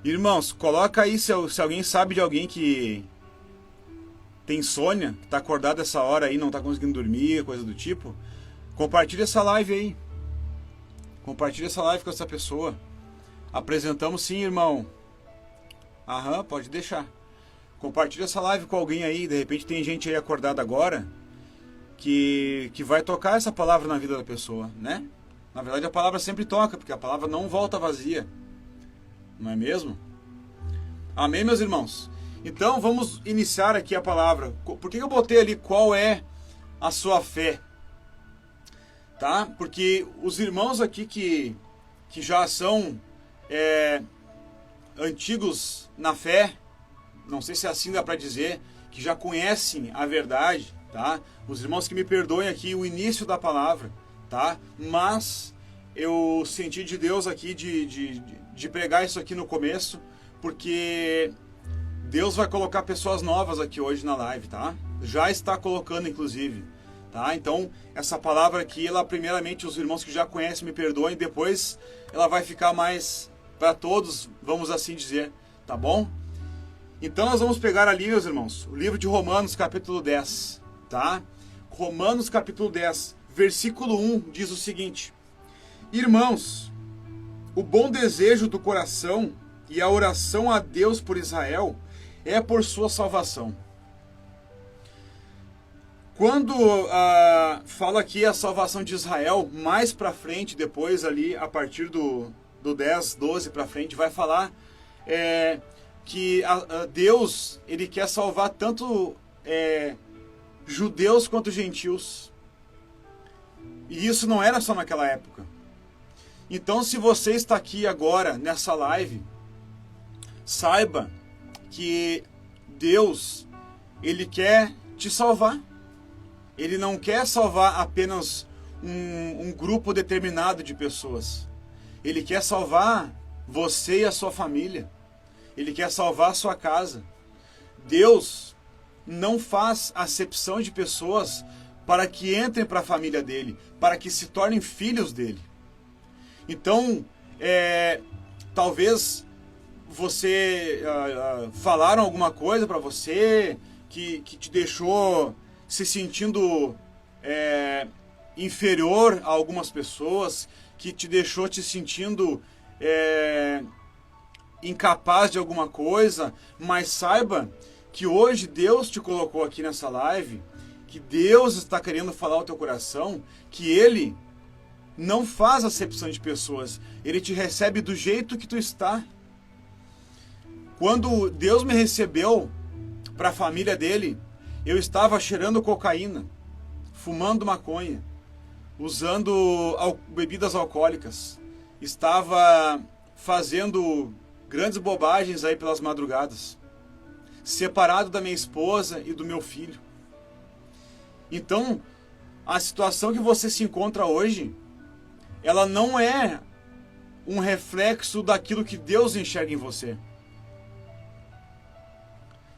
Irmãos, coloca aí se alguém sabe de alguém que tem insônia, que tá acordado essa hora aí, não tá conseguindo dormir, coisa do tipo. Compartilha essa live aí. Compartilha essa live com essa pessoa. Apresentamos sim, irmão. Aham, pode deixar. Compartilha essa live com alguém aí. De repente tem gente aí acordada agora que vai tocar essa palavra na vida da pessoa, né? Na verdade a palavra sempre toca, porque a palavra não volta vazia. Não é mesmo? Amém, meus irmãos? Então vamos iniciar aqui a palavra. Por que eu botei ali qual é a sua fé? Tá? Porque os irmãos aqui que já são antigos na fé, não sei se assim dá para dizer, que já conhecem a verdade, tá? Os irmãos que me perdoem aqui o início da palavra, tá? Mas eu senti de Deus aqui de pregar isso aqui no começo, porque Deus vai colocar pessoas novas aqui hoje na live, tá? Já está colocando, inclusive, tá? Então, essa palavra aqui, ela primeiramente, os irmãos que já conhecem me perdoem, depois ela vai ficar mais para todos, vamos assim dizer, tá bom? Então nós vamos pegar ali, meus irmãos, o livro de Romanos, capítulo 10, tá? Romanos, capítulo 10, versículo 1, diz o seguinte: Irmãos, o bom desejo do coração e a oração a Deus por Israel é por sua salvação. Quando fala aqui a salvação de Israel, mais para frente, depois ali, a partir do 10, 12 para frente, vai falar que Deus, ele quer salvar tanto judeus quanto gentios. E isso não era só naquela época. Então, se você está aqui agora, nessa live, saiba que Deus, ele quer te salvar. Ele não quer salvar apenas um grupo determinado de pessoas. Ele quer salvar você e a sua família. Ele quer salvar a sua casa. Deus não faz acepção de pessoas para que entrem para a família dele, para que se tornem filhos dele. Então, talvez você falaram alguma coisa para você que te deixou se sentindo inferior a algumas pessoas, que te deixou te sentindo incapaz de alguma coisa, mas saiba que hoje Deus te colocou aqui nessa live, que Deus está querendo falar ao teu coração, que Ele não faz acepção de pessoas, Ele te recebe do jeito que tu está. Quando Deus me recebeu para a família dele, eu estava cheirando cocaína, fumando maconha, usando bebidas alcoólicas, estava fazendo grandes bobagens aí pelas madrugadas, separado da minha esposa e do meu filho. Então, a situação que você se encontra hoje, ela não é um reflexo daquilo que Deus enxerga em você.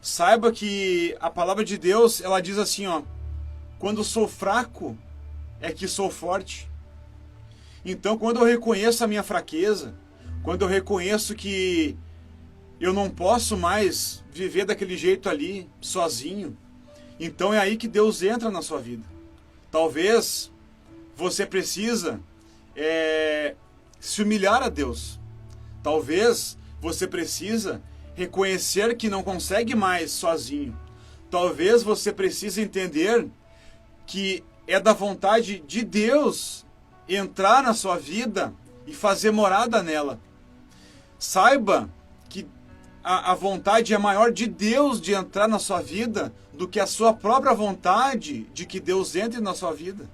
Saiba que a palavra de Deus, ela diz assim, ó: quando sou fraco, é que sou forte. Então, quando eu reconheço a minha fraqueza, quando eu reconheço que eu não posso mais viver daquele jeito ali, sozinho, então é aí que Deus entra na sua vida. Talvez você precisa se humilhar a Deus. Talvez você precisa reconhecer que não consegue mais sozinho. Talvez você precise entender que é da vontade de Deus entrar na sua vida e fazer morada nela. Saiba que a vontade é maior de Deus de entrar na sua vida do que a sua própria vontade de que Deus entre na sua vida.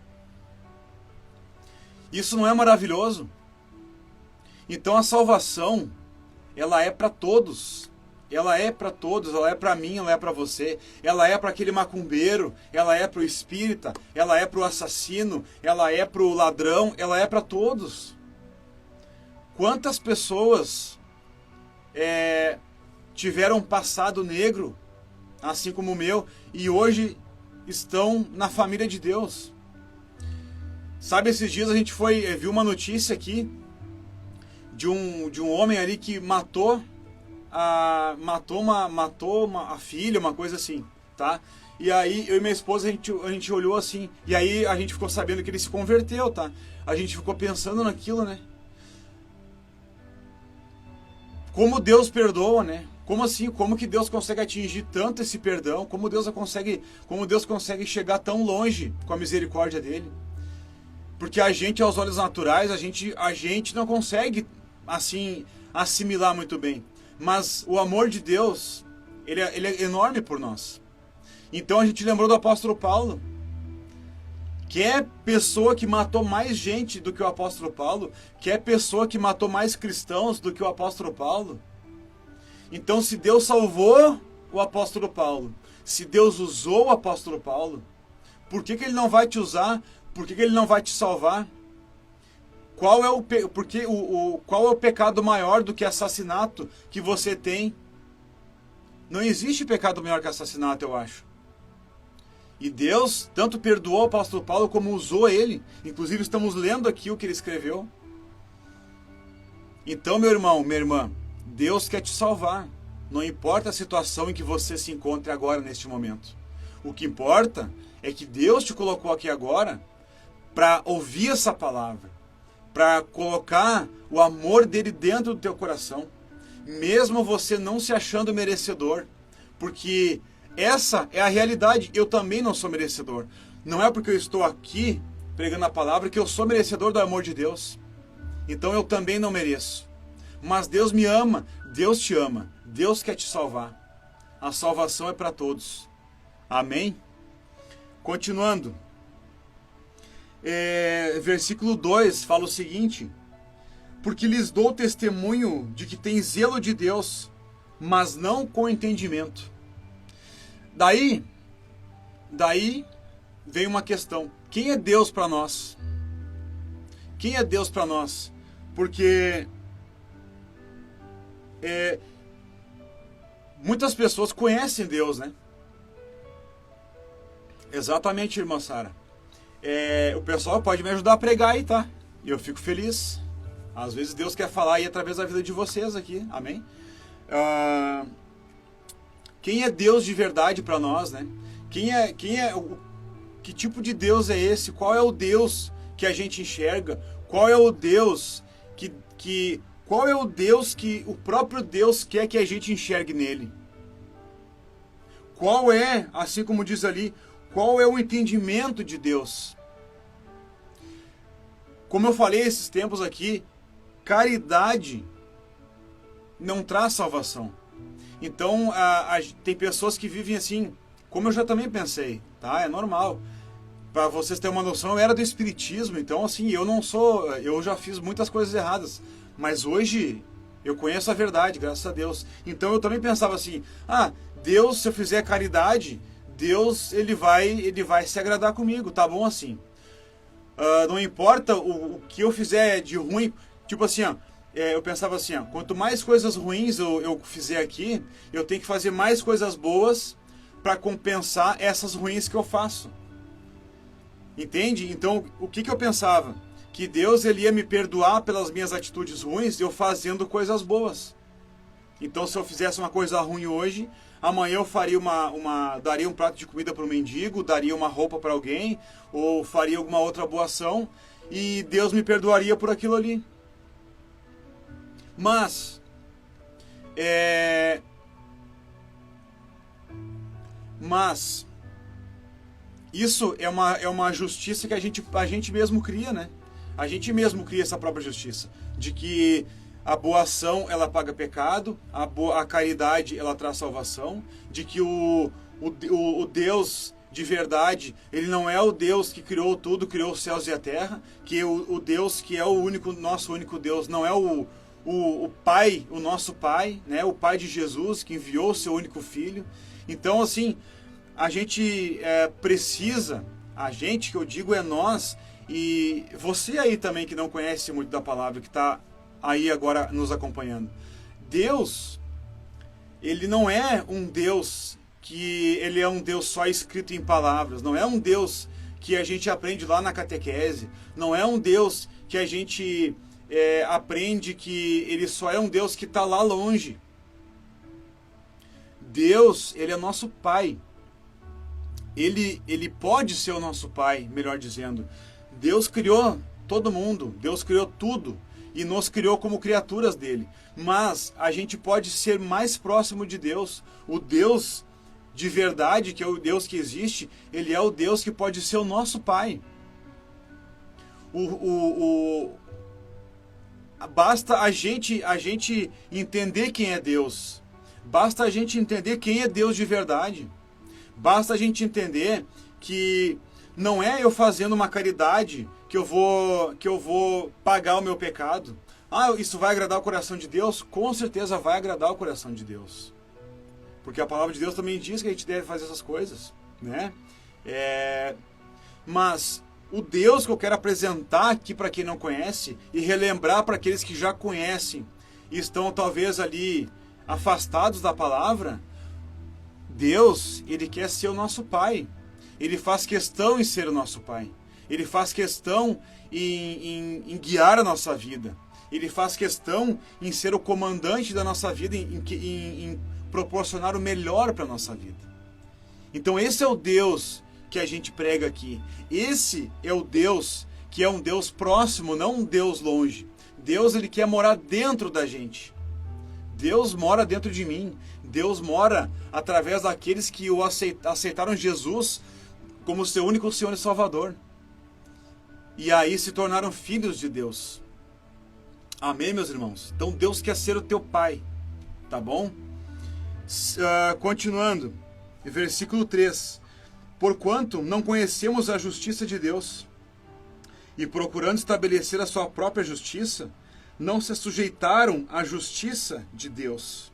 Isso não é maravilhoso? Então a salvação, ela é para todos. Ela é para todos, ela é para mim, ela é para você. Ela é para aquele macumbeiro, ela é para o espírita, ela é para o assassino, ela é para o ladrão, ela é para todos. Quantas pessoas tiveram um passado negro, assim como o meu, e hoje estão na família de Deus? Sabe, esses dias a gente viu uma notícia aqui de um homem ali que matou a filha, uma coisa assim, tá? E aí eu e minha esposa, a gente olhou assim, e aí a gente ficou sabendo que ele se converteu, tá? A gente ficou pensando naquilo, né? Como Deus perdoa, né? Como assim? Como que Deus consegue atingir tanto esse perdão? Como Deus consegue chegar tão longe com a misericórdia dele? Porque a gente, aos olhos naturais, a gente não consegue, assim, assimilar muito bem. Mas o amor de Deus, ele é enorme por nós. Então a gente lembrou do apóstolo Paulo. Que é pessoa que matou mais gente do que o apóstolo Paulo, que é pessoa que matou mais cristãos do que o apóstolo Paulo. Então, se Deus salvou o apóstolo Paulo, se Deus usou o apóstolo Paulo, por que ele não vai te usar? Por que ele não vai te salvar? Qual é o pecado maior do que assassinato que você tem? Não existe pecado maior que assassinato, eu acho. E Deus tanto perdoou o apóstolo Paulo como usou ele. Inclusive estamos lendo aqui o que ele escreveu. Então, meu irmão, minha irmã, Deus quer te salvar. Não importa a situação em que você se encontre agora, neste momento. O que importa é que Deus te colocou aqui agora para ouvir essa palavra. Para colocar o amor dele dentro do teu coração. Mesmo você não se achando merecedor. Porque essa é a realidade. Eu também não sou merecedor. Não é porque eu estou aqui pregando a palavra que eu sou merecedor do amor de Deus. Então eu também não mereço. Mas Deus me ama, Deus te ama, Deus quer te salvar. A salvação é para todos. Amém? Continuando. Versículo 2 fala o seguinte: porque lhes dou testemunho de que tem zelo de Deus, mas não com entendimento. Daí vem uma questão. Quem é Deus para nós? Quem é Deus para nós? Porque muitas pessoas conhecem Deus, né? Exatamente, irmã Sara. O pessoal pode me ajudar a pregar aí, tá? E eu fico feliz. Às vezes Deus quer falar aí através da vida de vocês aqui. Amém? Quem é Deus de verdade para nós, né? Que tipo de Deus é esse? Qual é o Deus que a gente enxerga? Qual é o Deus qual é o Deus que o próprio Deus quer que a gente enxergue nele? Qual é, assim como diz ali, qual é o entendimento de Deus? Como eu falei esses tempos aqui, caridade não traz salvação. Então, tem pessoas que vivem assim, como eu já também pensei, tá? É normal. Para vocês terem uma noção, eu era do espiritismo, então assim, eu já fiz muitas coisas erradas, mas hoje eu conheço a verdade, graças a Deus. Então eu também pensava assim, Deus, se eu fizer caridade, Deus, ele vai se agradar comigo, tá bom assim. Não importa o que eu fizer de ruim, tipo assim, eu pensava assim, quanto mais coisas ruins eu fizer aqui, eu tenho que fazer mais coisas boas para compensar essas ruins que eu faço. Entende? Então, o que eu pensava? Que Deus ele ia me perdoar pelas minhas atitudes ruins, eu fazendo coisas boas. Então, se eu fizesse uma coisa ruim hoje, amanhã eu faria daria um prato de comida para um mendigo, daria uma roupa para alguém, ou faria alguma outra boa ação, e Deus me perdoaria por aquilo ali. Mas isso é uma justiça que a gente mesmo cria, né? A gente mesmo cria essa própria justiça. De que a boa ação, ela paga pecado, a caridade, ela traz salvação. De que o Deus de verdade, ele não é o Deus que criou tudo, criou os céus e a terra. Que o Deus que é nosso único Deus, não é o Pai, o nosso Pai, né? O Pai de Jesus, que enviou o seu único Filho. Então, assim, a gente precisa, a gente que eu digo é nós, e você aí também que não conhece muito da palavra, que está aí agora nos acompanhando. Deus, ele não é um Deus ele é um Deus só escrito em palavras, não é um Deus que a gente aprende lá na catequese, não é um Deus que a gente aprende que ele só é um Deus que está lá longe. Deus, ele é nosso Pai. Ele pode ser o nosso Pai, melhor dizendo. Deus criou todo mundo, Deus criou tudo e nos criou como criaturas dele. Mas a gente pode ser mais próximo de Deus. O Deus de verdade, que é o Deus que existe, ele é o Deus que pode ser o nosso Pai. Basta a gente entender quem é Deus. Basta a gente entender quem é Deus de verdade. Basta a gente entender que não é eu fazendo uma caridade que eu vou pagar o meu pecado. Ah, isso vai agradar o coração de Deus? Com certeza vai agradar o coração de Deus. Porque a palavra de Deus também diz que a gente deve fazer essas coisas, né? Mas o Deus que eu quero apresentar aqui para quem não conhece e relembrar para aqueles que já conhecem e estão talvez ali afastados da palavra, Deus, ele quer ser o nosso Pai. Ele faz questão em ser o nosso Pai. Ele faz questão em guiar a nossa vida. Ele faz questão em ser o comandante da nossa vida, em proporcionar o melhor para a nossa vida. Então esse é o Deus que a gente prega aqui. Esse é o Deus que é um Deus próximo, não um Deus longe. Deus, ele quer morar dentro da gente. Deus mora dentro de mim. Deus mora através daqueles que o aceitaram Jesus como seu único Senhor e Salvador. E aí se tornaram filhos de Deus. Amém, meus irmãos? Então Deus quer ser o teu Pai. Tá bom? Continuando. Versículo 3. Porquanto não conhecemos a justiça de Deus, e procurando estabelecer a sua própria justiça, não se sujeitaram à justiça de Deus.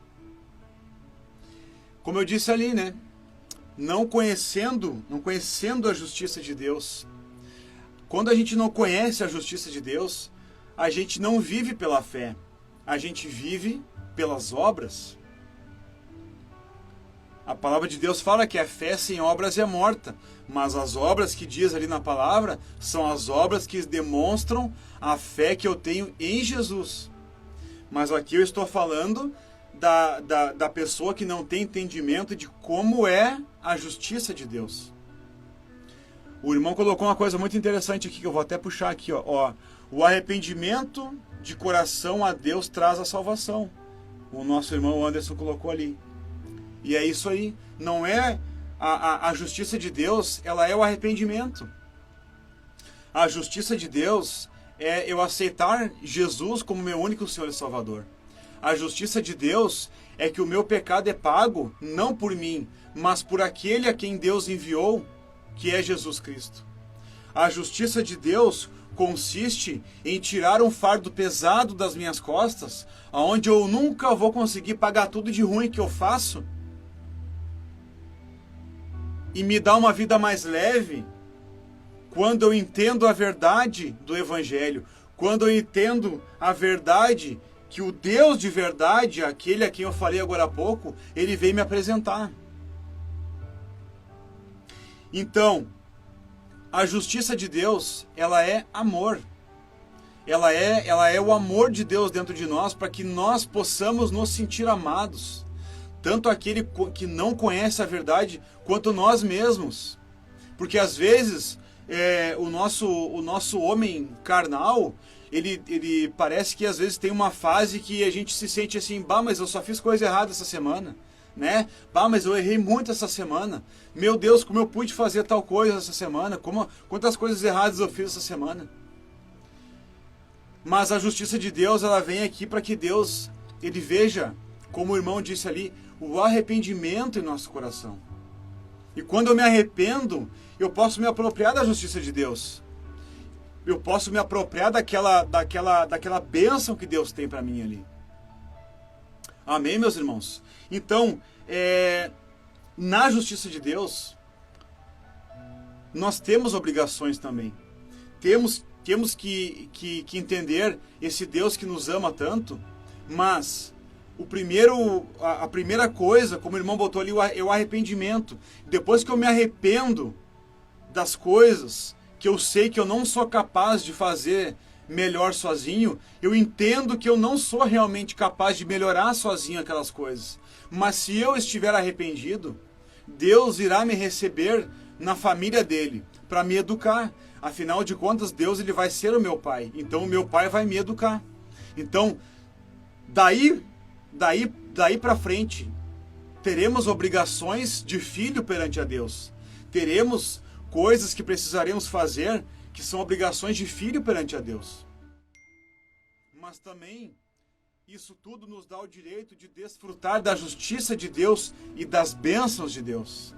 Como eu disse ali, né? Não conhecendo a justiça de Deus. Quando a gente não conhece a justiça de Deus, a gente não vive pela fé, a gente vive pelas obras. A palavra de Deus fala que a fé sem obras é morta, mas as obras que diz ali na palavra são as obras que demonstram a fé que eu tenho em Jesus. Mas aqui eu estou falando da pessoa que não tem entendimento de como é a justiça de Deus. O irmão colocou uma coisa muito interessante aqui, que eu vou até puxar aqui, ó. O arrependimento de coração a Deus traz a salvação. O nosso irmão Anderson colocou ali. E é isso aí. Não é a justiça de Deus, ela é o arrependimento. A justiça de Deus é eu aceitar Jesus como meu único Senhor e Salvador. A justiça de Deus é que o meu pecado é pago, não por mim, mas por aquele a quem Deus enviou, que é Jesus Cristo. A justiça de Deus consiste em tirar um fardo pesado das minhas costas, onde eu nunca vou conseguir pagar tudo de ruim que eu faço, e me dar uma vida mais leve quando eu entendo a verdade do Evangelho, quando eu entendo a verdade que o Deus de verdade, aquele a quem eu falei agora há pouco, ele veio me apresentar. Então, a justiça de Deus, ela é amor. Ela é o amor de Deus dentro de nós para que nós possamos nos sentir amados. Tanto aquele que não conhece a verdade, quanto nós mesmos. Porque às vezes, o nosso homem carnal, ele parece que às vezes tem uma fase que a gente se sente assim, bah, mas eu só fiz coisa errada essa semana. Né? Bah, mas eu errei muito essa semana. Meu Deus, como eu pude fazer tal coisa essa semana? Quantas coisas erradas eu fiz essa semana? Mas a justiça de Deus, ela vem aqui para que Deus, ele veja, como o irmão disse ali, o arrependimento em nosso coração. E quando eu me arrependo, eu posso me apropriar da justiça de Deus. Eu posso me apropriar daquela bênção que Deus tem para mim ali. Amém, meus irmãos? Então, na justiça de Deus, nós temos obrigações também. Temos que entender esse Deus que nos ama tanto, mas a primeira coisa, como o irmão botou ali, é o arrependimento. Depois que eu me arrependo das coisas que eu sei que eu não sou capaz de fazer melhor sozinho, eu entendo que eu não sou realmente capaz de melhorar sozinho aquelas coisas. Mas se eu estiver arrependido, Deus irá me receber na família dele para me educar. Afinal de contas, Deus ele vai ser o meu pai. Então o meu pai vai me educar. Então, daí para frente, teremos obrigações de filho perante a Deus. Teremos coisas que precisaremos fazer que são obrigações de filho perante a Deus. Mas também, isso tudo nos dá o direito de desfrutar da justiça de Deus e das bênçãos de Deus.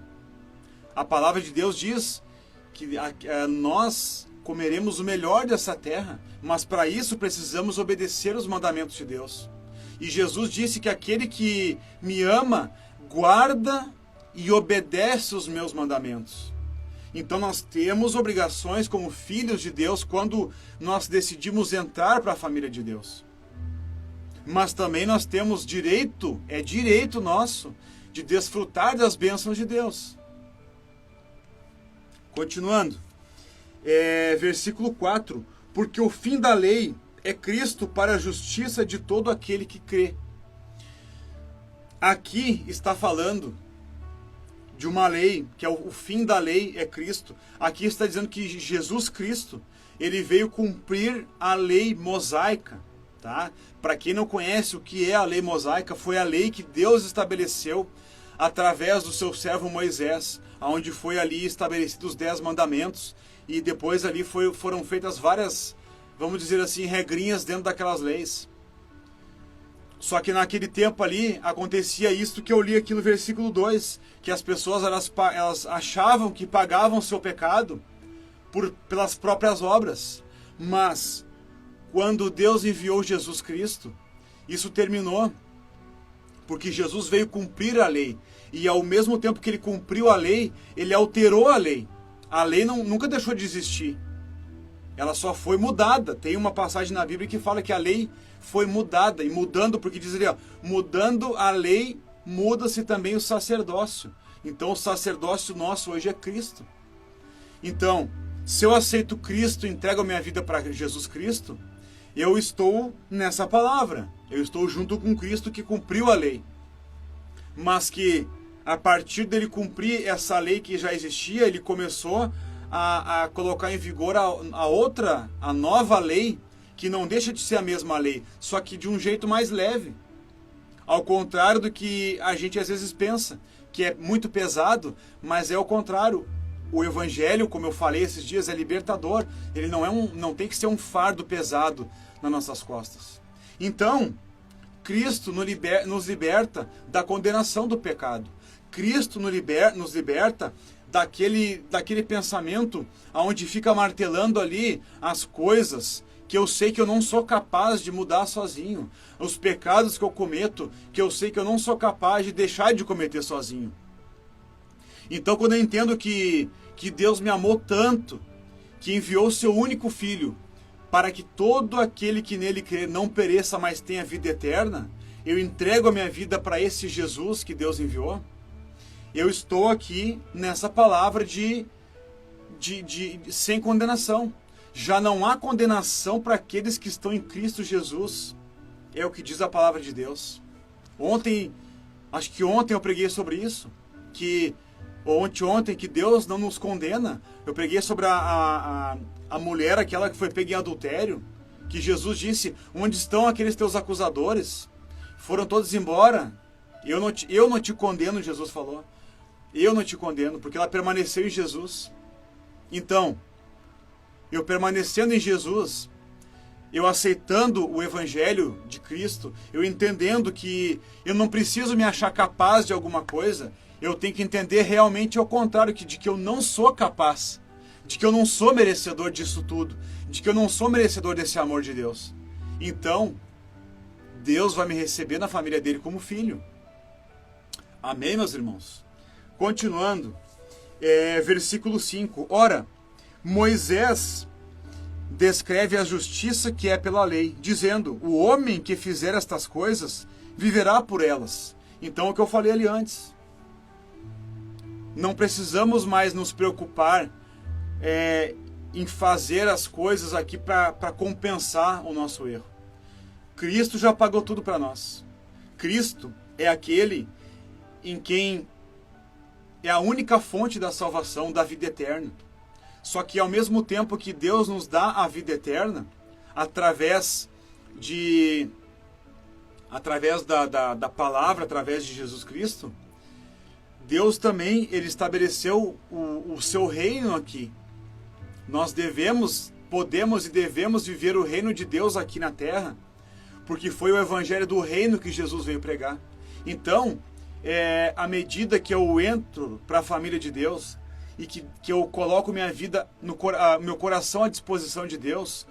A palavra de Deus diz que nós comeremos o melhor dessa terra, mas para isso precisamos obedecer os mandamentos de Deus. E Jesus disse que aquele que me ama, guarda e obedece os meus mandamentos. Então nós temos obrigações como filhos de Deus quando nós decidimos entrar para a família de Deus. Mas também nós temos direito, é direito nosso, de desfrutar das bênçãos de Deus. Continuando, versículo 4. Porque o fim da lei é Cristo para a justiça de todo aquele que crê. Aqui está falando de uma lei, que é o fim da lei é Cristo. Aqui está dizendo que Jesus Cristo, ele veio cumprir a lei mosaica. Tá? Para quem não conhece o que é a lei mosaica, foi a lei que Deus estabeleceu através do seu servo Moisés, onde foi ali estabelecidos os 10 mandamentos, e depois ali foram feitas várias, vamos dizer assim, regrinhas dentro daquelas leis. Só que naquele tempo ali acontecia isso que eu li aqui no versículo 2, que as pessoas elas achavam que pagavam o seu pecado pelas próprias obras, mas quando Deus enviou Jesus Cristo, isso terminou, porque Jesus veio cumprir a lei, e ao mesmo tempo que ele cumpriu a lei, ele alterou a lei. A lei nunca deixou de existir, ela só foi mudada. Tem uma passagem na Bíblia que fala que a lei foi mudada, e mudando, porque diz ali, ó, mudando a lei, muda-se também o sacerdócio. Então o sacerdócio nosso hoje é Cristo. Então, se eu aceito Cristo e entrego a minha vida para Jesus Cristo, eu estou nessa palavra. Eu estou junto com Cristo que cumpriu a lei. Mas que a partir dele cumprir essa lei que já existia, ele começou a colocar em vigor a nova lei, que não deixa de ser a mesma lei, só que de um jeito mais leve. Ao contrário do que a gente às vezes pensa, que é muito pesado, mas é o contrário. O evangelho, como eu falei esses dias, é libertador. Ele não tem que ser um fardo pesado nas nossas costas. Então, Cristo nos liberta da condenação do pecado. Cristo nos liberta daquele pensamento onde fica martelando ali as coisas que eu sei que eu não sou capaz de mudar sozinho. Os pecados que eu cometo, que eu sei que eu não sou capaz de deixar de cometer sozinho. Então, quando eu entendo que Deus me amou tanto, que enviou o seu único filho, para que todo aquele que nele crê não pereça, mas tenha vida eterna, eu entrego a minha vida para esse Jesus que Deus enviou. Eu estou aqui nessa palavra de sem condenação. Já não há condenação para aqueles que estão em Cristo Jesus. É o que diz a palavra de Deus. Acho que ontem eu preguei sobre isso, que que Deus não nos condena. Eu preguei sobre a mulher, aquela que foi pega em adultério, que Jesus disse, onde estão aqueles teus acusadores? Foram todos embora. Eu não te condeno, Jesus falou. Eu não te condeno, porque ela permaneceu em Jesus. Então, eu permanecendo em Jesus, eu aceitando o Evangelho de Cristo, eu entendendo que eu não preciso me achar capaz de alguma coisa, eu tenho que entender realmente ao contrário, de que eu não sou capaz, de que eu não sou merecedor disso tudo, de que eu não sou merecedor desse amor de Deus. Então, Deus vai me receber na família dele como filho. Amém, meus irmãos? Continuando, versículo 5. Ora, Moisés descreve a justiça que é pela lei, dizendo, o homem que fizer estas coisas viverá por elas. Então, o que eu falei ali antes. Não precisamos mais nos preocupar em fazer as coisas aqui para compensar o nosso erro. Cristo já pagou tudo para nós. Cristo é aquele em quem é a única fonte da salvação, da vida eterna. Só que ao mesmo tempo que Deus nos dá a vida eterna, através da palavra, através de Jesus Cristo, Deus também ele estabeleceu o seu reino aqui. Nós podemos e devemos viver o reino de Deus aqui na terra, porque foi o evangelho do reino que Jesus veio pregar. Então, à medida que eu entro para a família de Deus e que eu coloco minha vida, meu coração à disposição de Deus,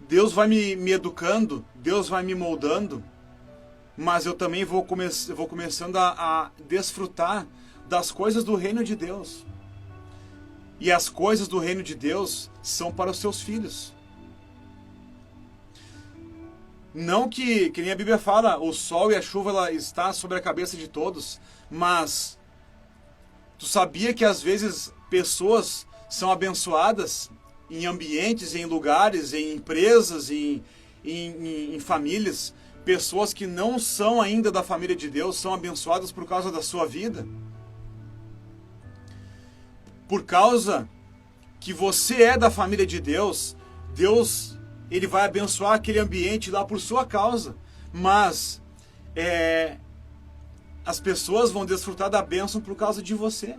Deus vai me educando, Deus vai me moldando, mas eu também vou começando a desfrutar das coisas do reino de Deus. E as coisas do reino de Deus são para os seus filhos. Não que nem a Bíblia fala, o sol e a chuva ela está sobre a cabeça de todos, mas tu sabia que às vezes pessoas são abençoadas em ambientes, em lugares, em empresas, em famílias, pessoas que não são ainda da família de Deus são abençoadas por causa da sua vida? Por causa que você é da família de Deus, Deus ele vai abençoar aquele ambiente lá por sua causa. Mas as pessoas vão desfrutar da bênção por causa de você.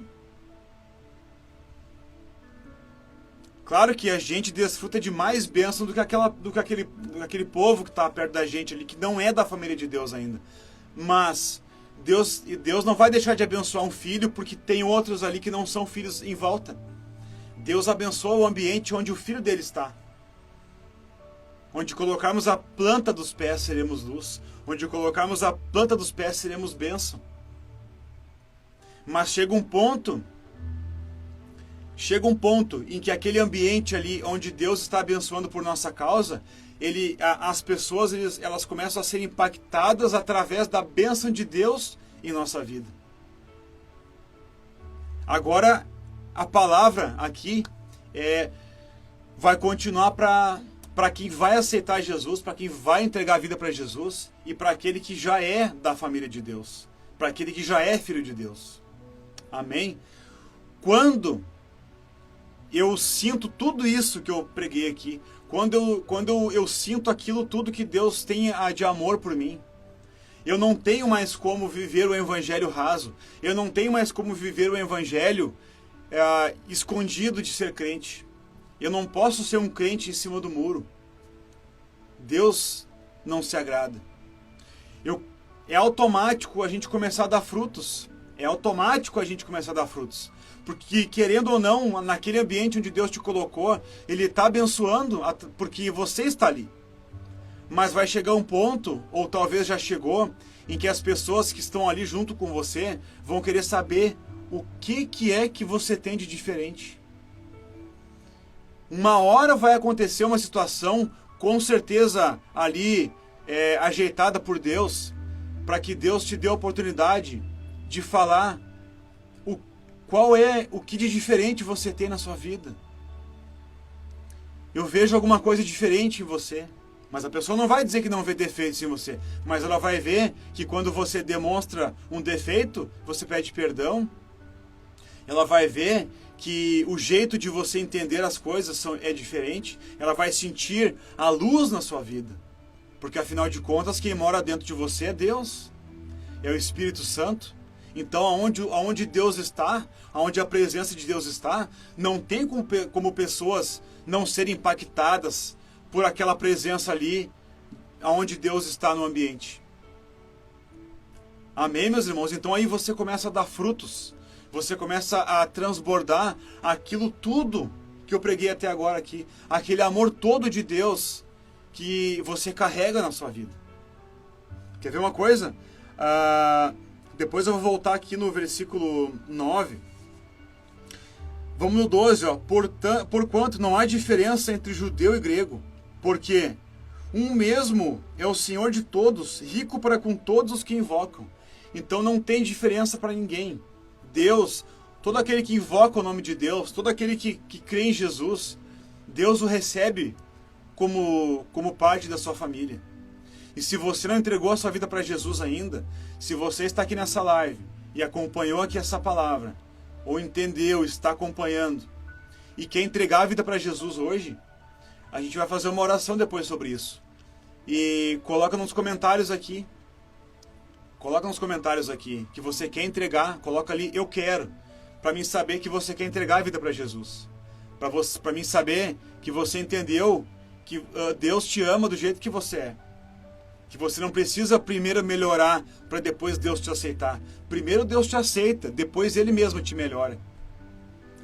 Claro que a gente desfruta de mais bênção do que aquele povo que está perto da gente ali, que não é da família de Deus ainda. Mas Deus não vai deixar de abençoar um filho porque tem outros ali que não são filhos em volta. Deus abençoa o ambiente onde o filho dele está. Onde colocarmos a planta dos pés, seremos luz. Onde colocarmos a planta dos pés, seremos bênção. Mas chega um ponto em que aquele ambiente ali, onde Deus está abençoando por nossa causa, as pessoas elas começam a ser impactadas através da bênção de Deus em nossa vida. Agora, a palavra aqui vai continuar para quem vai aceitar Jesus, para quem vai entregar a vida para Jesus e para aquele que já é da família de Deus, para aquele que já é filho de Deus. Amém? Quando eu sinto tudo isso que eu preguei aqui, quando eu sinto aquilo tudo que Deus tem de amor por mim, eu não tenho mais como viver o evangelho raso, eu não tenho mais como viver o evangelho escondido de ser crente. Eu não posso ser um crente em cima do muro. Deus não se agrada. É automático a gente começar a dar frutos. É automático a gente começar a dar frutos. Porque, querendo ou não, naquele ambiente onde Deus te colocou, Ele está abençoando porque você está ali. Mas vai chegar um ponto, ou talvez já chegou, em que as pessoas que estão ali junto com você vão querer saber o que é que você tem de diferente. Uma hora vai acontecer uma situação, com certeza ali ajeitada por Deus, para que Deus te dê a oportunidade de falar o que de diferente você tem na sua vida. Eu vejo alguma coisa diferente em você, mas a pessoa não vai dizer que não vê defeitos em você, mas ela vai ver que quando você demonstra um defeito, você pede perdão. Ela vai ver que o jeito de você entender as coisas é diferente. Ela vai sentir a luz na sua vida. Porque afinal de contas, quem mora dentro de você é Deus. É o Espírito Santo. Então, aonde Deus está, aonde a presença de Deus está, não tem como pessoas não serem impactadas por aquela presença ali, aonde Deus está no ambiente. Amém, meus irmãos? Então aí você começa a dar frutos. Você começa a transbordar aquilo tudo que eu preguei até agora aqui. Aquele amor todo de Deus que você carrega na sua vida. Quer ver uma coisa? Depois eu vou voltar aqui no versículo 9. Vamos no 12. Porquanto não há diferença entre judeu e grego, porque um mesmo é o Senhor de todos, rico para com todos os que invocam. Então não tem diferença para ninguém. Deus, todo aquele que invoca o nome de Deus, todo aquele que crê em Jesus, Deus o recebe como parte da sua família. E se você não entregou a sua vida para Jesus ainda, se você está aqui nessa live e acompanhou aqui essa palavra, ou entendeu, está acompanhando, e quer entregar a vida para Jesus hoje, a gente vai fazer uma oração depois sobre isso. E coloca nos comentários aqui. Coloca nos comentários aqui que você quer entregar. Coloca ali, eu quero. Para mim saber que você quer entregar a vida para Jesus. Para mim saber que você entendeu que Deus te ama do jeito que você é. Que você não precisa primeiro melhorar para depois Deus te aceitar. Primeiro Deus te aceita, depois Ele mesmo te melhora.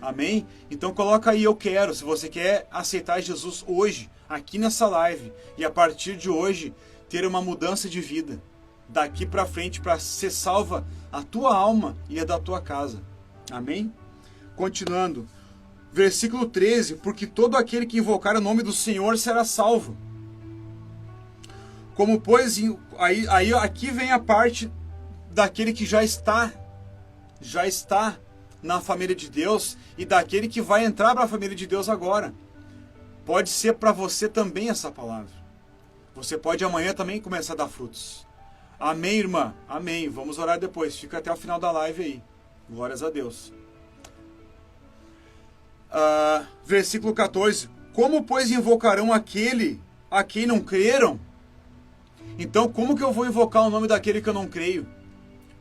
Amém? Então coloca aí, eu quero. Se você quer aceitar Jesus hoje, aqui nessa live, e a partir de hoje ter uma mudança de vida, daqui para frente, para ser salva a tua alma e a da tua casa. Amém? Continuando. Versículo 13. Porque todo aquele que invocar o nome do Senhor será salvo. Como pois, aqui vem a parte daquele que já está na família de Deus e daquele que vai entrar para a família de Deus agora. Pode ser para você também essa palavra. Você pode amanhã também começar a dar frutos. Amém, irmã? Amém. Vamos orar depois. Fica até o final da live aí. Glórias a Deus. Versículo 14. Como, pois, invocarão aquele a quem não creram? Então, como que eu vou invocar o nome daquele que eu não creio?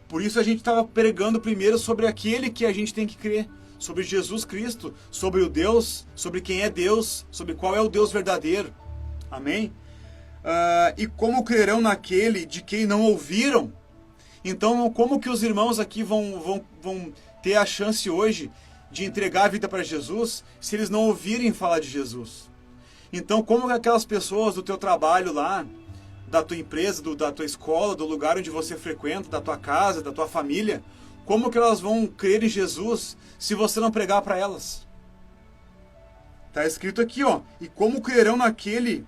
Por isso a gente estava pregando primeiro sobre aquele que a gente tem que crer. Sobre Jesus Cristo, sobre o Deus, sobre quem é Deus, sobre qual é o Deus verdadeiro. Amém? E como crerão naquele de quem não ouviram? Então, como que os irmãos aqui vão ter a chance hoje de entregar a vida para Jesus se eles não ouvirem falar de Jesus? Então, como que aquelas pessoas do teu trabalho lá, da tua empresa, da tua escola, do lugar onde você frequenta, da tua casa, da tua família, como que elas vão crer em Jesus se você não pregar para elas? Está escrito aqui, ó. E como crerão naquele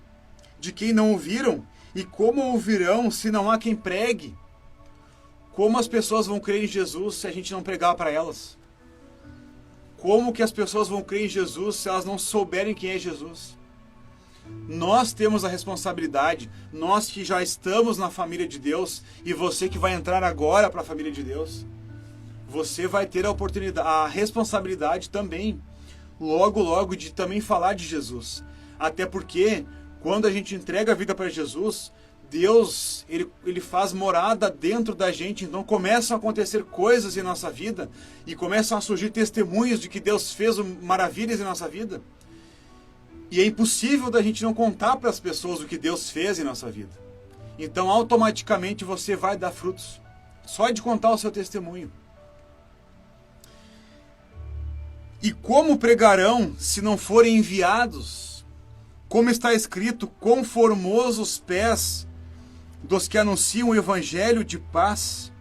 de quem não ouviram? E como ouvirão se não há quem pregue? Como as pessoas vão crer em Jesus se a gente não pregar para elas? Como que as pessoas vão crer em Jesus se elas não souberem quem é Jesus? Nós temos a responsabilidade, nós que já estamos na família de Deus, e você que vai entrar agora para a família de Deus, você vai ter a oportunidade, a responsabilidade também, logo de também falar de Jesus. Até porque, quando a gente entrega a vida para Jesus, Deus, ele faz morada dentro da gente, então começam a acontecer coisas em nossa vida, e começam a surgir testemunhos de que Deus fez maravilhas em nossa vida. E é impossível da gente não contar para as pessoas o que Deus fez em nossa vida. Então, automaticamente, você vai dar frutos. Só de contar o seu testemunho. E como pregarão se não forem enviados? Como está escrito, quão formosos os pés dos que anunciam o evangelho de paz,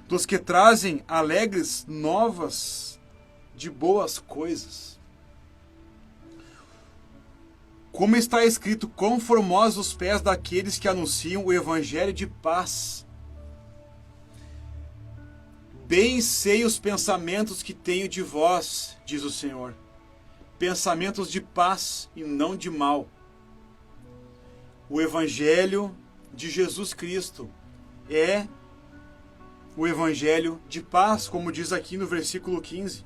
dos que trazem alegres novas de boas coisas. Como está escrito, quão formosos os pés daqueles que anunciam o evangelho de paz. Bem sei os pensamentos que tenho de vós, diz o Senhor, pensamentos de paz e não de mal. O evangelho de Jesus Cristo é o evangelho de paz, como diz aqui no versículo 15.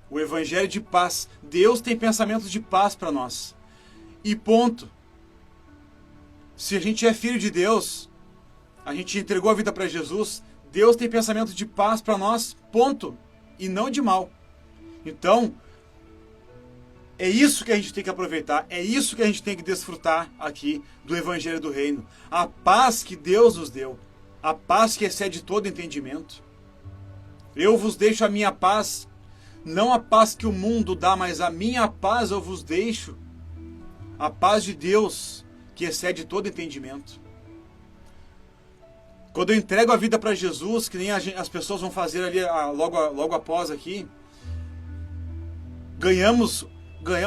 O evangelho de paz. Deus tem pensamentos de paz para nós. E ponto. Se a gente é filho de Deus, a gente entregou a vida para Jesus, Deus tem pensamentos de paz para nós, ponto. E não de mal. Então, é isso que a gente tem que aproveitar, é isso que a gente tem que desfrutar aqui do evangelho do reino. A paz que Deus nos deu, a paz que excede todo entendimento. Eu vos deixo a minha paz, não a paz que o mundo dá, mas a minha paz eu vos deixo. A paz de Deus, que excede todo entendimento. Quando eu entrego a vida para Jesus, que nem as pessoas vão fazer ali logo após aqui,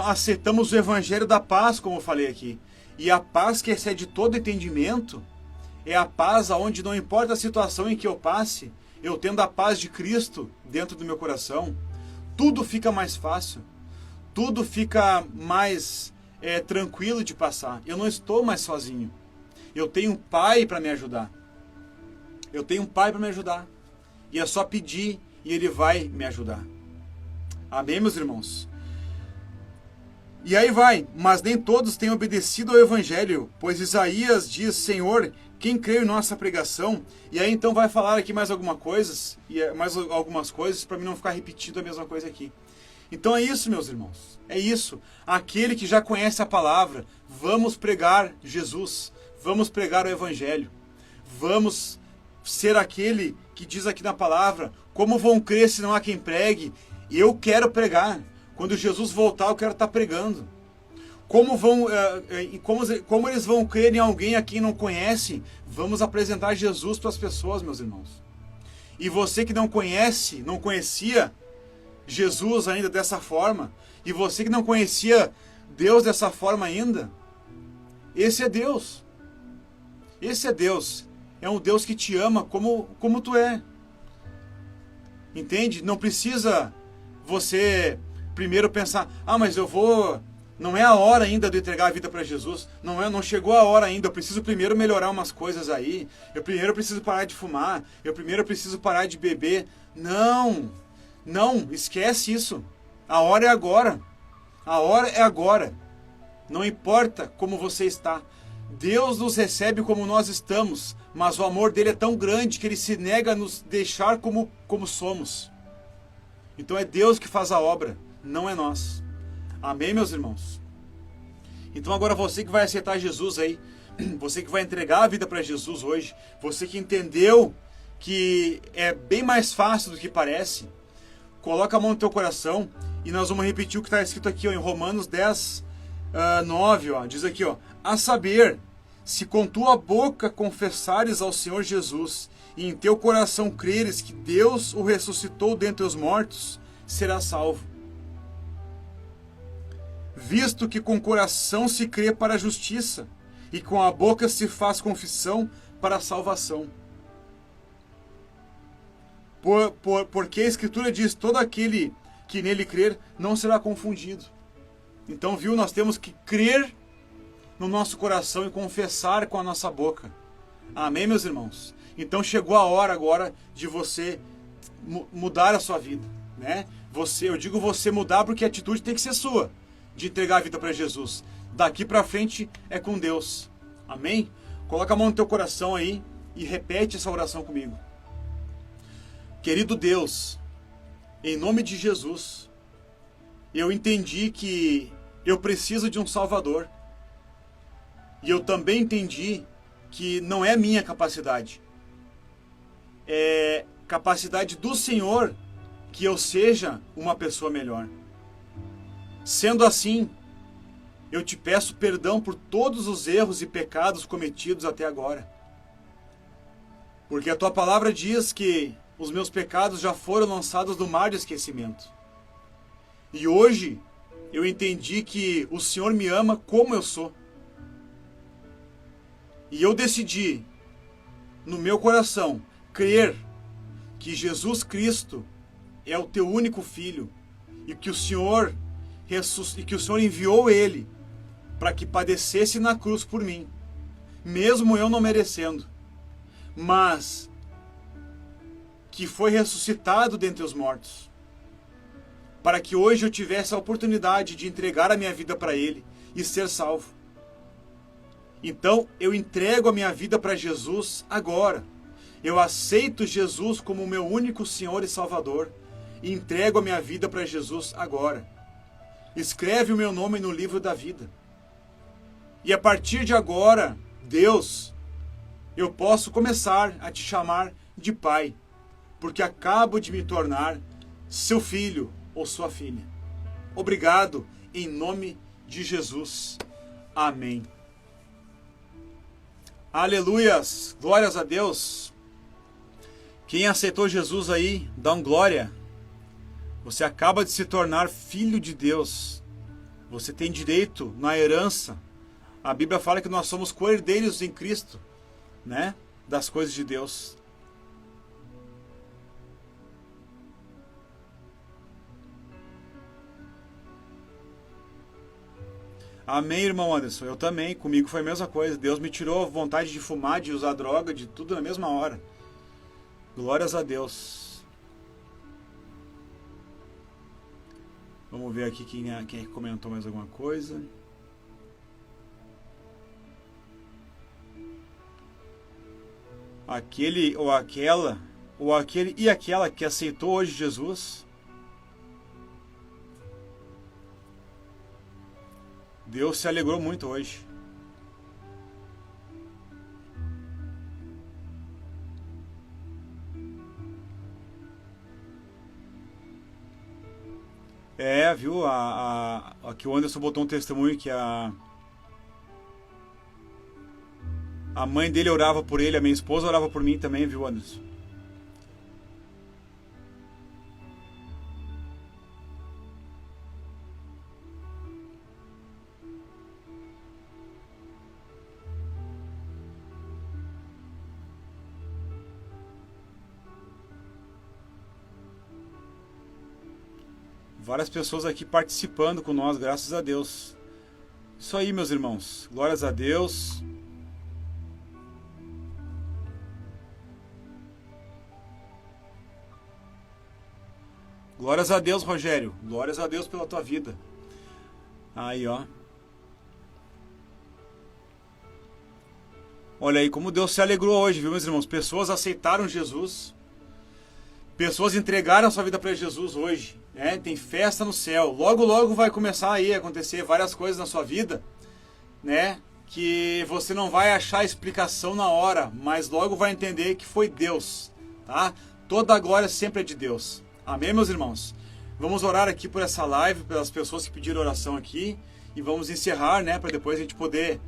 aceitamos o evangelho da paz, como eu falei aqui. E a paz que excede todo entendimento é a paz aonde não importa a situação em que eu passe, eu tendo a paz de Cristo dentro do meu coração, tudo fica mais fácil. tudo fica mais tranquilo de passar. Eu não estou mais sozinho. Eu tenho um Pai para me ajudar. Eu tenho um Pai para me ajudar. E é só pedir e Ele vai me ajudar. Amém, meus irmãos? E aí vai, mas nem todos têm obedecido ao Evangelho, pois Isaías diz, Senhor, quem creu em nossa pregação? E aí então vai falar aqui mais algumas coisas para mim não ficar repetindo a mesma coisa aqui. Então é isso, meus irmãos, é isso. Aquele que já conhece a palavra, vamos pregar Jesus, vamos pregar o Evangelho, vamos ser aquele que diz aqui na palavra, como vão crer se não há quem pregue? Eu quero pregar. Quando Jesus voltar, eu quero estar pregando. Como eles vão crer em alguém a quem não conhecem? Vamos apresentar Jesus para as pessoas, meus irmãos. E você que não conhece, não conhecia Jesus ainda dessa forma, e você que não conhecia Deus dessa forma ainda, esse é Deus. Esse é Deus. É um Deus que te ama como tu é. Entende? Não precisa você primeiro pensar, mas não é a hora ainda de entregar a vida para Jesus, não chegou a hora ainda, eu preciso primeiro melhorar umas coisas aí, eu primeiro preciso parar de fumar, eu primeiro preciso parar de beber. Não, esquece isso. A hora é agora. A hora é agora. Não importa como você está. Deus nos recebe como nós estamos, mas o amor dele é tão grande que ele se nega a nos deixar como somos. Então é Deus que faz a obra, não é nós. Amém, meus irmãos? Então agora você que vai aceitar Jesus aí, você que vai entregar a vida para Jesus hoje, você que entendeu que é bem mais fácil do que parece, coloca a mão no teu coração e nós vamos repetir o que está escrito aqui em Romanos 10, 9, diz aqui, a saber, se com tua boca confessares ao Senhor Jesus e em teu coração creres que Deus o ressuscitou dentre os mortos, serás salvo. Visto que com o coração se crê para a justiça e com a boca se faz confissão para a salvação. Porque a Escritura diz, todo aquele que nele crer não será confundido. Então, nós temos que crer no nosso coração e confessar com a nossa boca. Amém, meus irmãos? Então chegou a hora agora de você mudar a sua vida, né? Eu digo você mudar porque a atitude tem que ser sua, de entregar a vida para Jesus. Daqui para frente é com Deus. Amém? Coloca a mão no teu coração aí e repete essa oração comigo. Querido Deus, em nome de Jesus, eu entendi que eu preciso de um Salvador. E eu também entendi que não é minha capacidade. É capacidade do Senhor que eu seja uma pessoa melhor. Sendo assim, eu te peço perdão por todos os erros e pecados cometidos até agora. Porque a tua palavra diz que os meus pecados já foram lançados no mar de esquecimento. E hoje eu entendi que o Senhor me ama como eu sou. E eu decidi, no meu coração, crer que Jesus Cristo é o teu único Filho e que o Senhor enviou Ele para que padecesse na cruz por mim, mesmo eu não merecendo, mas que foi ressuscitado dentre os mortos, para que hoje eu tivesse a oportunidade de entregar a minha vida para Ele e ser salvo. Então eu entrego a minha vida para Jesus agora. Eu aceito Jesus como o meu único Senhor e Salvador e entrego a minha vida para Jesus agora. Escreve o meu nome no livro da vida. E a partir de agora, Deus, eu posso começar a te chamar de Pai, porque acabo de me tornar seu filho ou sua filha. Obrigado, em nome de Jesus. Amém. Aleluias, glórias a Deus. Quem aceitou Jesus aí, dá um glória. Você acaba de se tornar filho de Deus. Você tem direito na herança. A Bíblia fala que nós somos co-herdeiros em Cristo, né? Das coisas de Deus. Amém, irmão Anderson. Eu também. Comigo foi a mesma coisa. Deus me tirou a vontade de fumar, de usar droga, de tudo na mesma hora. Glórias a Deus. Vamos ver aqui quem comentou mais alguma coisa. Aquele ou aquela, ou aquele e aquela que aceitou hoje Jesus, Deus se alegrou muito hoje. Viu? Aqui o Anderson botou um testemunho que a mãe dele orava por ele, a minha esposa orava por mim também, viu, Anderson? Várias pessoas aqui participando com nós, graças a Deus. Isso aí, meus irmãos. Glórias a Deus. Glórias a Deus, Rogério. Glórias a Deus pela tua vida. Aí, ó. Olha aí como Deus se alegrou hoje, viu, meus irmãos? Pessoas aceitaram Jesus. Pessoas entregaram sua vida para Jesus hoje. Tem festa no céu. Logo, logo vai começar aí a acontecer várias coisas na sua vida, né? Que você não vai achar explicação na hora, mas logo vai entender que foi Deus, tá? Toda a glória sempre é de Deus. Amém, meus irmãos? Vamos orar aqui por essa live, pelas pessoas que pediram oração aqui, e vamos encerrar, né? Para depois a gente poder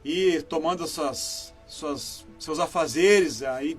ir tomando seus afazeres aí,